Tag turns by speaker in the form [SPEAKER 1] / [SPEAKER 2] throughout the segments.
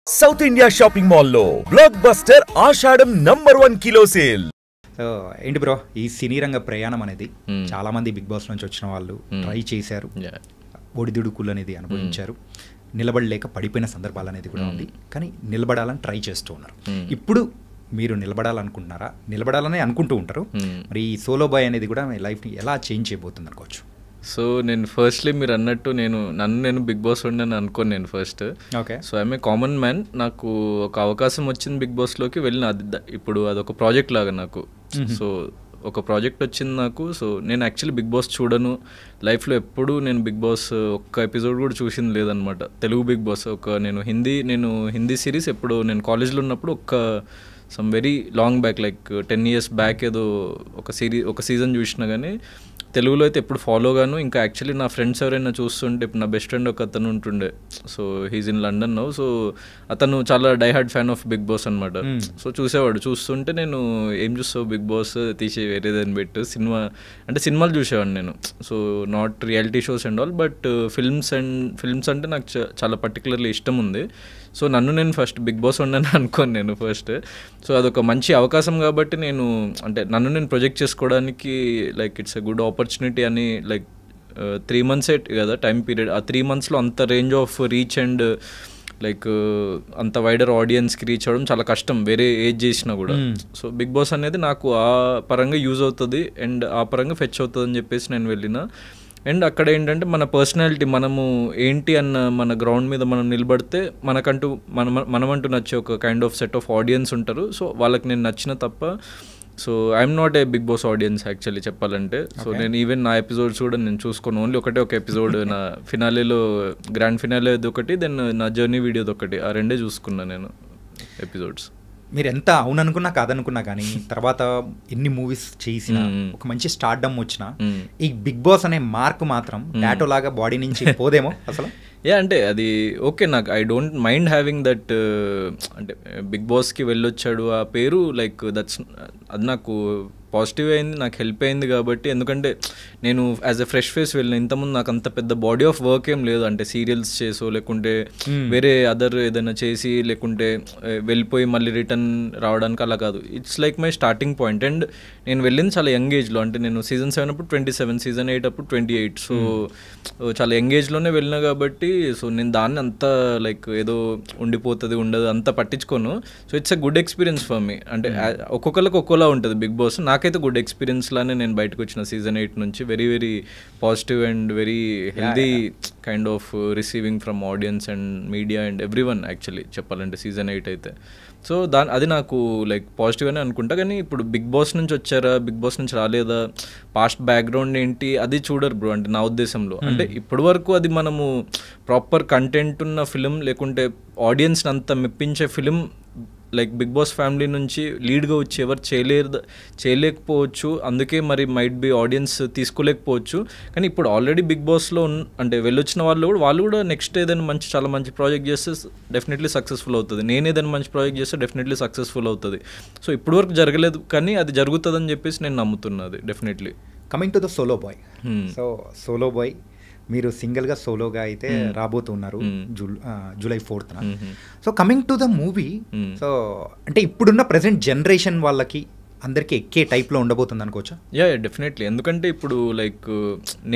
[SPEAKER 1] South India shopping mall లో block buster ఆషాఢం #1 kilo sale.
[SPEAKER 2] ఏంటి bro, ఈ సినీ రంగ ప్రయాణం అనేది చాలా మంది బిగ్ బాస్ నుంచి వచ్చిన వాళ్ళు ట్రై చేశారు, ఒడిదుడుకులు అనేది అనుభవించారు, నిలబడలేక పడిపోయిన సందర్భాలు అనేది కూడా ఉంది. కానీ నిలబడాలని ట్రై చేస్తూ ఉన్నారు. ఇప్పుడు మీరు నిలబడాలనుకుంటున్నారా? నిలబడాలని అనుకుంటూ ఉంటారు. మరి ఈ సోలో బాయ్ అనేది కూడా మీ లైఫ్ని ఎలా చేంజ్ చేయబోతుంది అనుకోవచ్చు?
[SPEAKER 3] సో నేను ఫస్ట్లీ మీరు అన్నట్టు నేను బిగ్ బాస్ ఉండని అనుకోను. నేను first so I'm a common man. నాకు ఒక అవకాశం వచ్చింది బిగ్ బాస్లోకి వెళ్ళిన. అది ఇప్పుడు అదొక ప్రాజెక్ట్ లాగా నాకు. సో ఒక ప్రాజెక్ట్ వచ్చింది నాకు. సో నేను యాక్చువల్లీ బిగ్ బాస్ చూడను లైఫ్లో. ఎప్పుడు నేను బిగ్ బాస్ ఒక్క ఎపిసోడ్ కూడా చూసింది లేదనమాట. తెలుగు బిగ్ బాస్ నేను హిందీ సిరీస్ ఎప్పుడు నేను కాలేజ్లో ఉన్నప్పుడు some very long back, like 10 years back ఏదో ఒక సీజన్ చూసినా కానీ తెలుగులో అయితే ఎప్పుడు ఫాలో గాను. ఇంకా యాక్చువల్లీ నా ఫ్రెండ్స్ ఎవరైనా చూస్తుంటే, ఇప్పుడు నా బెస్ట్ ఫ్రెండ్ ఒక అతను ఉంటుండే. So he's in London now. So అతను చాలా diehard fan of Bigg Boss అనమాట. సో చూస్తుంటే నేను ఏం చూస్తావు బిగ్ బాస్ తీసి వేరేదని పెట్టు, సినిమాలు చూసేవాడిని నేను. So not reality shows and all, but films అంటే నాకు చాలా పర్టికులర్లీ ఇష్టం ఉంది. సో నేను ఫస్ట్ బిగ్ బాస్ ఉండని అనుకోను నేను ఫస్ట్. సో అదొక మంచి అవకాశం కాబట్టి నన్ను ప్రొజెక్ట్ చేసుకోవడానికి like it's a good opportunity అని. లైక్ 3 months కదా టైం పీరియడ్. ఆ 3 monthsలో అంత range of reach and like అంత వైడర్ ఆడియన్స్కి రీచ్ అవ్వడం చాలా కష్టం వేరే ఏజ్ చేసినా కూడా. సో బిగ్ బాస్ అనేది నాకు ఆ పరంగా యూజ్ అవుతుంది అండ్ ఆ పరంగా ఫెచ్ అవుతుంది అని చెప్పేసి నేను వెళ్ళిన. అండ్ అక్కడ ఏంటంటే మన పర్సనాలిటీ, మనము ఏంటి అన్న మన గ్రౌండ్ మీద మనం నిలబడితే మనమంటూ నచ్చే ఒక kind of set of audience ఉంటారు. సో వాళ్ళకి నేను నచ్చిన తప్ప. So I'm not a Bigg Boss audience actually చెప్పాలంటే. సో నేను ఈవెన్ నా ఎపిసోడ్స్ కూడా నేను చూసుకోను. ఓన్లీ ఒక ఎపిసోడ్ నా ఫినాలేలో, గ్రాండ్ ఫినాలేది ఒకటి, దెన్ నా జర్నీ వీడియోది ఒకటి, ఆ రెండే చూసుకున్నాను నేను ఎపిసోడ్స్.
[SPEAKER 2] మీరు ఎంత అవుననుకున్నా కాదనుకున్నా కానీ తర్వాత ఎన్ని మూవీస్ చేసినా, ఒక మంచి స్టార్డమ్ వచ్చినా, ఈ బిగ్ బాస్ అనే మార్క్ మాత్రం టాటో లాగా బాడీ నుంచి పోదేమో అసలు.
[SPEAKER 3] అంటే అది ఓకే, నాకు I don't mind having that. అంటే బిగ్ బాస్కి వెళ్ళొచ్చాడు ఆ పేరు, లైక్ అది నాకు పాజిటివ్ అయింది, నాకు హెల్ప్ అయింది కాబట్టి. ఎందుకంటే నేను యాజ్ ఎ ఫ్రెష్ ఫేస్ వెళ్ళిన. ఇంతకుముందు నాకు అంత పెద్ద బాడీ ఆఫ్ వర్క్ ఏం లేదు. అంటే సీరియల్స్ చేసో లేకుంటే వేరే అదర్ ఏదైనా చేసి లేకుంటే వెళ్ళిపోయి మళ్ళీ రిటర్న్ రావడానికి అలా కాదు. It's like my starting point. And నేను వెళ్ళింది చాలా యంగ్ ఏజ్లో. అంటే నేను సీజన్ 7 అప్పుడు 27, సీజన్ 8 అప్పుడు 28. సో చాలా యంగ్ ఏజ్లోనే వెళ్ళినా కాబట్టి. సో నేను దాన్ని అంత లైక్ ఏదో ఉండిపోతుంది ఉండదు అంత పట్టించుకోను. So it's a good experience for me. అంటే ఒక్కొక్కరికి ఒక్కోలా ఉంటుంది బిగ్ బాస్. నాకైతే గుడ్ ఎక్స్పీరియన్స్ లానే నేను బయటకు వచ్చిన సీజన్ 8 నుంచి. Very very positive and very healthy kind of receiving from audience and media and everyone actually చెప్పాలంటే సీజన్ 8 అయితే. సో అది నాకు లైక్ పాజిటివ్ అని అనుకుంటా. కానీ ఇప్పుడు బిగ్ బాస్ నుంచి వచ్చారా, బిగ్ బాస్ నుంచి రాలేదా, పాస్ట్ బ్యాక్గ్రౌండ్ ఏంటి, అది చూడరు బ్రో. అంటే నా ఉద్దేశంలో అంటే ఇప్పటి వరకు అది మనము ప్రాపర్ కంటెంట్ ఉన్న ఫిలిం లేకుంటే ఆడియన్స్ని అంత మెప్పించే film like Bigg Boss family నుంచి లీడ్గా వచ్చి ఎవరు చేయలేకపోవచ్చు. అందుకే మరి మైట్ బి ఆడియన్స్ తీసుకోలేకపోవచ్చు. కానీ ఇప్పుడు ఆల్రెడీ బిగ్ బాస్లో అంటే వెళ్ళొచ్చిన వాళ్ళు కూడా నెక్స్ట్ ఏదైనా చాలా మంచి ప్రాజెక్ట్ చేస్తే డెఫినెట్లీ సక్సెస్ఫుల్ అవుతుంది. నేను ఏదైనా మంచి ప్రాజెక్ట్ చేస్తే డెఫినెట్లీ సక్సెస్ఫుల్ అవుతుంది. సో ఇప్పటి వరకు జరగలేదు కానీ అది జరుగుతుందని చెప్పేసి నేను నమ్ముతున్నది definitely.
[SPEAKER 2] Coming to the solo boy. So solo boy మీరు సింగిల్గా సోలోగా అయితే రాబోతున్నారు July 4th. So coming to the movie, so అంటే ఇప్పుడున్న ప్రజెంట్ జనరేషన్ వాళ్ళకి అందరికీ ఎక్కే టైప్లో ఉండబోతుంది అనుకోవచ్చా?
[SPEAKER 3] డెఫినెట్లీ. ఎందుకంటే ఇప్పుడు లైక్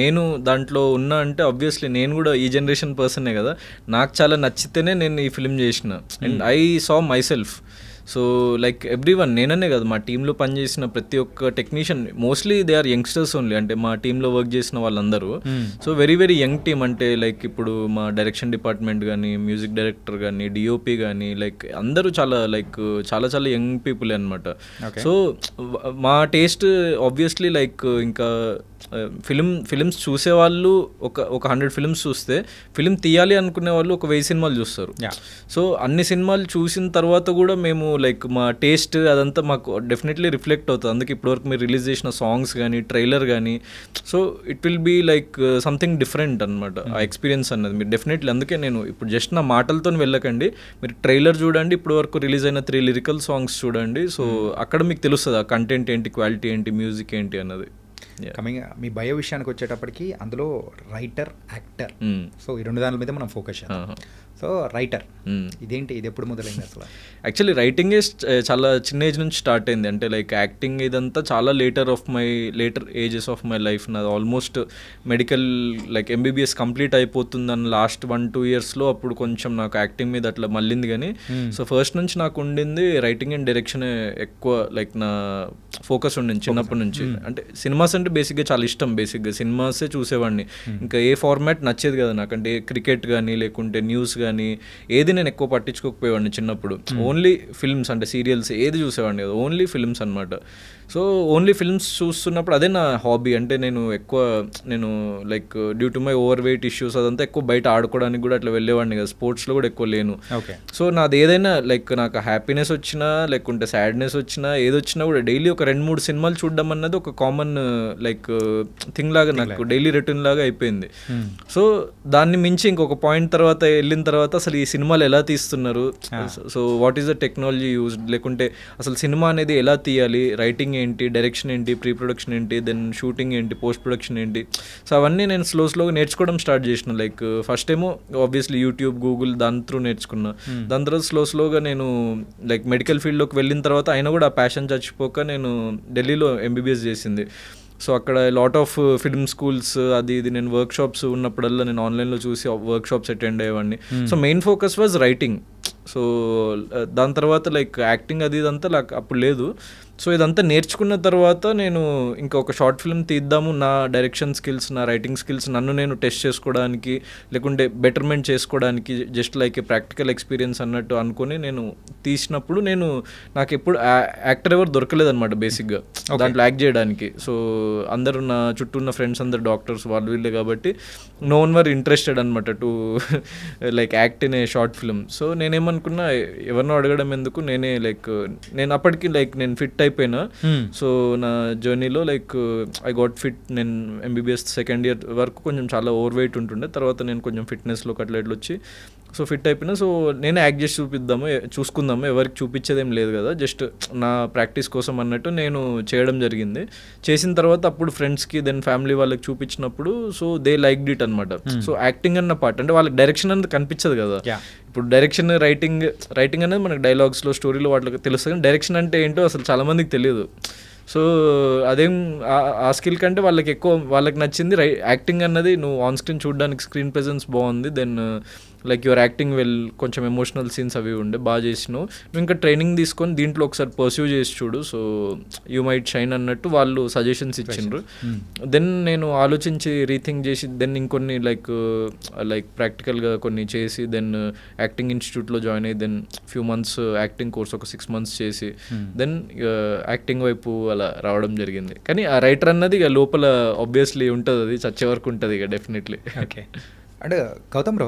[SPEAKER 3] నేను దాంట్లో ఉన్నా అంటే ఆబ్వియస్లీ నేను కూడా ఈ జనరేషన్ పర్సనే కదా. నాకు చాలా నచ్చితేనే నేను ఈ ఫిలిం చేసిన and I saw myself. So like everyone, నేననే కదా మా టీంలో పనిచేసిన ప్రతి ఒక్క technician mostly they are youngsters only. అంటే మా టీంలో వర్క్ చేసిన వాళ్ళందరూ so very very young team. అంటే లైక్ ఇప్పుడు మా డైరెక్షన్ డిపార్ట్మెంట్ కానీ, మ్యూజిక్ డైరెక్టర్ కానీ, డిఓపి కానీ, లైక్ అందరూ చాలా చాలా యంగ్ పీపుల్ అనమాట. సో మా టేస్ట్ ఆబ్వియస్లీ లైక్ ఇంకా ఫిలిమ్స్ చూసేవాళ్ళు ఒక 100 ఫిలిమ్స్ చూస్తే ఫిలిం తీయాలి అనుకునే వాళ్ళు ఒక 1000 సినిమాలు చూస్తారు. సో అన్ని సినిమాలు చూసిన తర్వాత కూడా మేము లైక్ మా టేస్ట్ అదంతా మాకు డెఫినెట్లీ రిఫ్లెక్ట్ అవుతుంది. అందుకే ఇప్పటివరకు మీరు రిలీజ్ చేసిన సాంగ్స్ కానీ, ట్రైలర్ కానీ, so it will be like something different అనమాట ఆ ఎక్స్పీరియన్స్ అన్నది. మీరు డెఫినెట్లీ, అందుకే నేను ఇప్పుడు జస్ట్ నా మాటలతో వెళ్ళకండి, మీరు ట్రైలర్ చూడండి, ఇప్పటివరకు రిలీజ్ అయిన 3 లిరికల్ సాంగ్స్ చూడండి. సో అక్కడ మీకు తెలుస్తుంది ఆ కంటెంట్ ఏంటి, క్వాలిటీ ఏంటి, మ్యూజిక్ ఏంటి అన్నది.
[SPEAKER 2] కమింగ్ మీ బయో విషయానికి వచ్చేటప్పటికి అందులో రైటర్, యాక్టర్, సో ఈ రెండు దాని మీద మనం ఫోకస్ చేద్దాం. సో రైటర్ ఇదేంటి, ఇది ఎప్పుడు మొదలైంది అసలు?
[SPEAKER 3] యాక్చువల్లీ రైటింగే చాలా చిన్న ఏజ్ నుంచి స్టార్ట్ అయింది. అంటే లైక్ యాక్టింగ్ ఇదంతా చాలా later ages of my life. నాది almost medical like MBBS complete అయిపోతుందని లాస్ట్ 1-2 ఇయర్స్లో అప్పుడు కొంచెం నాకు యాక్టింగ్ మీద అట్లా మళ్ళింది. కానీ సో ఫస్ట్ నుంచి నాకు ఉండింది రైటింగ్ అండ్ డైరెక్షన్ ఎక్కువ లైక్ నా ఫోకస్ ఉండింది చిన్నప్పటి నుంచి. అంటే సినిమాస్ అంటే బేసిక్గా చాలా ఇష్టం. బేసిక్గా సినిమాసే చూసేవాడిని. ఇంకా ఏ ఫార్మాట్ నచ్చేది కదా నాకు. అంటే క్రికెట్ కానీ లేకుంటే న్యూస్ కానీ ఏది నేను ఎక్కువ పట్టించుకోకపోయేవాడిని చిన్నప్పుడు. ఓన్లీ ఫిల్మ్స్ అంటే సీరియల్స్ ఏది చూసేవాడిని కదా, ఓన్లీ ఫిల్మ్స్ అనమాట. సో ఓన్లీ ఫిల్మ్స్ చూస్తున్నప్పుడు అదే నా హాబీ. అంటే నేను like due to my over weight issues అదంతా ఎక్కువ బయట ఆడుకోవడానికి కూడా అట్లా వెళ్ళేవాడిని కదా, స్పోర్ట్స్లో కూడా ఎక్కువ లేను. సో నాది ఏదైనా లైక్ నాకు హ్యాపీనెస్ వచ్చినా లేకుంటే సాడ్నెస్ వచ్చినా ఏదొచ్చినా కూడా డైలీ ఒక 2-3 సినిమాలు చూడడం అన్నది ఒక కామన్ లైక్ థింగ్ లాగా నాకు డైలీ రొటీన్ లాగా అయిపోయింది. సో దాన్ని మించి ఇంకొక పాయింట్ తర్వాత వెళ్ళిన తర్వాత అసలు ఈ సినిమాలు ఎలా తీస్తున్నారు, so what is the technology used, లేకుంటే అసలు సినిమా అనేది ఎలా తీయాలి, రైటింగ్ ఏంటి, డైరెక్షన్ ఏంటి, ప్రీ ప్రొడక్షన్ ఏంటి, దెన్ షూటింగ్ ఏంటి, పోస్ట్ ప్రొడక్షన్ ఏంటి, సో అవన్నీ నేను స్లోగా నేర్చుకోవడం స్టార్ట్ చేసిన. లైక్ ఫస్ట్ ఏమో ఆబ్వియస్లీ యూట్యూబ్, గూగుల్ దాని త్రూ నేర్చుకున్నా. దాని తర్వాత స్లోగా నేను లైక్ మెడికల్ ఫీల్డ్లోకి వెళ్ళిన తర్వాత అయినా కూడా ఆ ప్యాషన్ చచ్చిపోక నేను ఢిల్లీలో ఎంబీబీఎస్ చేసింది. సో అక్కడ లాట్ ఆఫ్ ఫిల్మ్ స్కూల్స్ అది ఇది నేను వర్క్ షాప్స్ ఉన్నప్పుడల్లా నేను ఆన్లైన్లో చూసి వర్క్ షాప్స్ అటెండ్ అయ్యేవాడిని. So main focus was writing. So దాని తర్వాత లైక్ యాక్టింగ్ అది ఇదంతా నాకు అప్పుడు లేదు. సో ఇదంతా నేర్చుకున్న తర్వాత నేను ఇంకొక షార్ట్ ఫిల్మ్ తీద్దాము, నా డైరెక్షన్ స్కిల్స్, నా రైటింగ్ స్కిల్స్ నన్ను నేను టెస్ట్ చేసుకోవడానికి లేకుంటే బెటర్మెంట్ చేసుకోవడానికి just like a practical experience అన్నట్టు అనుకుని నేను తీసినప్పుడు నాకు ఎప్పుడు యాక్టర్ ఎవరు దొరకలేదన్నమాట బేసిక్గా దాంట్లో యాక్ట్ చేయడానికి. సో అందరూ నా చుట్టూ ఉన్న ఫ్రెండ్స్ అందరు డాక్టర్స్ వాళ్ళు వీళ్ళే కాబట్టి నో వన్ వర్ ఇంట్రెస్టెడ్ అనమాట to like act in a short film. So నేనేమనుకున్నా ఎవరినో అడగడం ఎందుకు, నేను అప్పటికి లైక్ నేను ఫిట్ అయిపోయినా. సో నా జర్నీలో లైక్ ఐ గాట్ ఫిట్. నేను ఎంబీబీఎస్ సెకండ్ ఇయర్ వరకు కొంచెం చాలా ఓవర్ వెయిట్ ఉంటుండే, తర్వాత నేను కొంచెం ఫిట్నెస్లోకి అట్లా వచ్చి సో ఫిట్ అయిపోయినా. సో నేనే యాక్ట్ చేసి చూసుకుందాము, ఎవరికి చూపించేది ఏం లేదు కదా, జస్ట్ నా ప్రాక్టీస్ కోసం అన్నట్టు నేను చేయడం జరిగింది. చేసిన తర్వాత అప్పుడు ఫ్రెండ్స్కి దెన్ ఫ్యామిలీ వాళ్ళకి చూపించినప్పుడు సో దే లైక్ ఇట్ అనమాట. సో యాక్టింగ్ అన్న పార్ట్ అంటే వాళ్ళకి డైరెక్షన్ అనేది కనిపించదు కదా. ఇప్పుడు డైరెక్షన్ రైటింగ్ అనేది మనకి డైలాగ్స్లో స్టోరీలో వాటికి తెలుస్తుంది, కానీ డైరెక్షన్ అంటే ఏంటో అసలు చాలామందికి తెలియదు. సో అదేం ఆ స్కిల్ కంటే వాళ్ళకి నచ్చింది యాక్టింగ్ అన్నది. నువ్వు ఆన్ స్క్రీన్ చూడడానికి స్క్రీన్ ప్రెజెన్స్ బాగుంది, దెన్ లైక్ యువర్ యాక్టింగ్ కొంచెం ఎమోషనల్ సీన్స్ అవి ఉండే బాగా చేసినావు, నువ్వు ఇంకా ట్రైనింగ్ తీసుకొని దీంట్లో ఒకసారి పర్స్యూ చేసి చూడు, సో యూ మైట్ షైన్ అన్నట్టు వాళ్ళు సజెషన్స్ ఇచ్చిండ్రు. దెన్ నేను ఆలోచించి రీథింక్ చేసి దెన్ ఇంకొన్ని లైక్ ప్రాక్టికల్గా కొన్ని చేసి దెన్ యాక్టింగ్ ఇన్స్టిట్యూట్లో జాయిన్ అయ్యి then few months acting course ఒక 6 months చేసి దెన్ యాక్టింగ్ వైపు అలా రావడం జరిగింది. కానీ ఆ రైటర్ అన్నది ఇక లోపల ఆబ్వియస్లీ ఉంటుంది, అది చచ్చే వరకు ఉంటుంది ఇక డెఫినెట్లీ.
[SPEAKER 2] ఓకే. అంటే గౌతమ్ బ్రో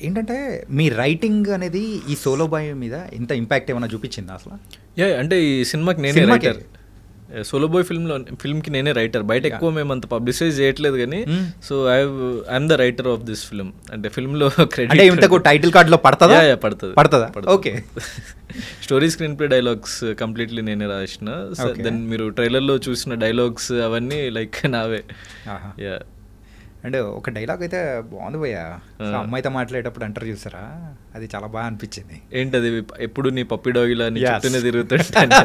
[SPEAKER 2] ఏంటంటే మీ రైటింగ్ అనేది ఈ సోలో బాయ్ మీద ఎంత ఇంపాక్ట్ ఏమైనా చూపించింది అసలు?
[SPEAKER 3] అంటే ఈ సినిమాకి నేనే రైటర్, సోలో బాయ్ ఫిల్మ్కి నేనే రైటర్. బయట ఎక్కువ మేము అంత పబ్లిసైజ్ చేయట్లేదు కానీ so I'm the writer of this film. అంటే ఫిల్మ్లో
[SPEAKER 2] క్రెడిట్ టైటిల్ కార్డ్లో
[SPEAKER 3] పడుతుందా?
[SPEAKER 2] Okay.
[SPEAKER 3] Story, screen play, dialogues completely నేనే రాసిన. దెన్ మీరు ట్రైలర్లో చూసిన డైలాగ్స్ అవన్నీ లైక్ నావే.
[SPEAKER 2] అండ్ ఒక డైలాగ్ అయితే బాగుంది భయ్యా, అమ్మాయితో మాట్లాడేటప్పుడు అంటారు చూసారా, అది చాలా బాగా అనిపించింది.
[SPEAKER 3] ఏంటది? ఎప్పుడు నీ పప్పి డాగిలా నీ చుట్టూనే తిరుగుతుంటా